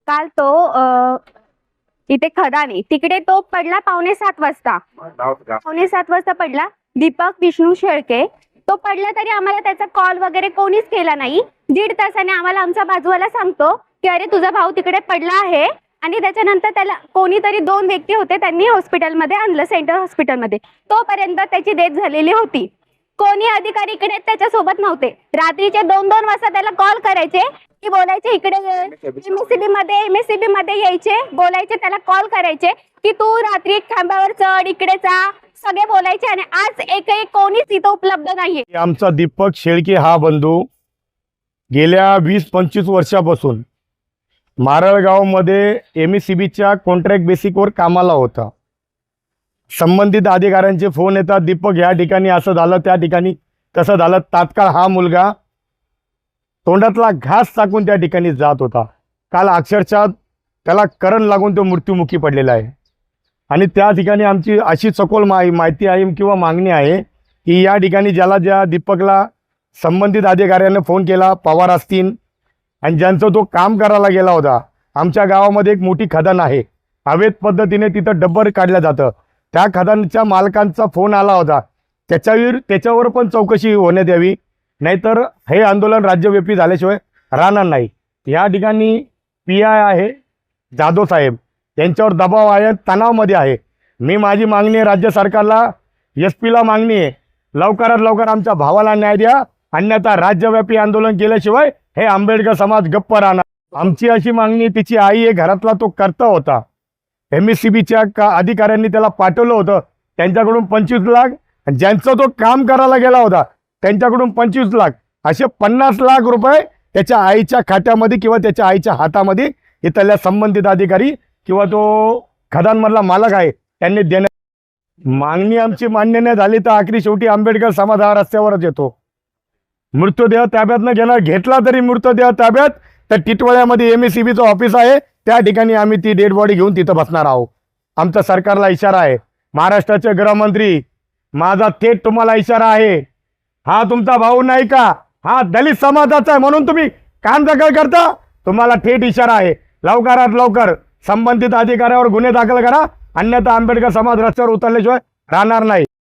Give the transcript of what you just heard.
काल तो इथे खदानी तिकडे तो पडला 6:45 वाजता. 6:45 वाजता पडला. दीपक विष्णू शेळके तो पडला तरी आम्हाला त्याचा कॉल वगैरे कोणीच केला नाही. 1.5 तासाने आम्हाला आमचा बाजूवाला सांगतो की अरे तुझा भाऊ तिकडे पडला आहे. आणि त्याच्यानंतर त्याला कोणीतरी 2 व्यक्ती होते त्यांनी हॉस्पिटलमध्ये आणलं, सेंटर हॉस्पिटलमध्ये. तोपर्यंत त्याची डेथ झालेली होती. कोणी अधिकारी इकडे त्याच्यासोबत नव्हते. रात्रीचे 2-2 वाजता त्याला कॉल करायचे की बोलायचे इकडे एमएससीबी मध्ये यायचे, बोलायचे त्याला कॉल करायचे की तू रात्री खांबावर चढ, इकडे जा, सगळे बोलायचे. आणि आज एकही कोणीच इथं उपलब्ध नाहीये. आमचा दीपक शेळके हा बंधू गेल्या 20-25 वर्षापासून मारळगावमध्ये एमएससीबीच्या कॉन्ट्रॅक्ट बेसिकवर कामाला होता. संबंधित अधिकाऱ्यांचे फोन येतात, दीपक या ठिकाणी असं झालं, त्या ठिकाणी तसं झालं. तात्काळ हा मुलगा तोंडातला घास टाकून त्या ठिकाणी जात होता. काल अक्षरशः त्याला करंट लागून तो मृत्युमुखी पडलेला आहे. आणि त्या ठिकाणी आमची अशी सखोल माहिती आहे किंवा मागणी आहे की या ठिकाणी ज्या दीपकला संबंधित अधिकाऱ्याने फोन केला, पवार असतील, आणि ज्यांचं तो काम करायला गेला होता. आमच्या गावामध्ये एक मोठी खदान आहे, अवैध पद्धतीने तिथं डब्बर काढलं जातं. त्या खदानच्या मालकांचा फोन आला होता. त्याच्यावर पण चौकशी होण्यात यावी, नाहीतर हे आंदोलन राज्यव्यापी झाल्याशिवाय राहणार नाही. या ठिकाणी PI आहे जाधव साहेब, त्यांच्यावर दबाव आहे, तणावामध्ये आहे. माझी मागणी आहे राज्य सरकारला, SP ला मागणी आहे, लवकरात लवकर आमच्या भावाला न्याय द्या, अन्यथा राज्यव्यापी आंदोलन केल्याशिवाय हे आंबेडकर समाज गप्प राहणार. आमची अशी मागणी, तिची आई आहे, घरातला तो कर्ता होता. MSCBच्या अधिकाऱ्यांनी त्याला पाठवलं होतं, त्यांच्याकडून 25 लाख, ज्यांचं तो काम करायला गेला होता त्यांच्याकडून 25 लाख, असे 50 लाख रुपये त्याच्या आईच्या खात्यामध्ये किंवा त्याच्या आईच्या हातामध्ये इथल्या संबंधित अधिकारी किंवा तो खदानमधला मालक आहे त्यांनी देण्यात. मागणी आमची मान्य नाही झाली तर आखरी शेवटी आंबेडकर समाज हा रस्त्यावरच येतो. मृतदेह ताब्यात घेतला तरी मृतदेह ताब्यात तर टिटवाळ्यामध्ये MSCBचं ऑफिस आहे, त्या ठिकाणी आम्ही ती डेड बॉडी घेऊन तिथं बसणार आहोत. आमचा सरकारला इशारा आहे. महाराष्ट्राचे गृहमंत्री, माझा थेट तुम्हाला इशारा आहे, हा तुमचा भाऊ नाही का, हा दलित समाजाचा आहे म्हणून तुम्ही काम दाखल करता. तुम्हाला थेट इशारा आहे, लवकरात लवकर संबंधित अधिकाऱ्यावर गुन्हे दाखल करा, अन्यथा आंबेडकर समाज रस्त्यावर उतरल्याशिवाय राहणार नाही.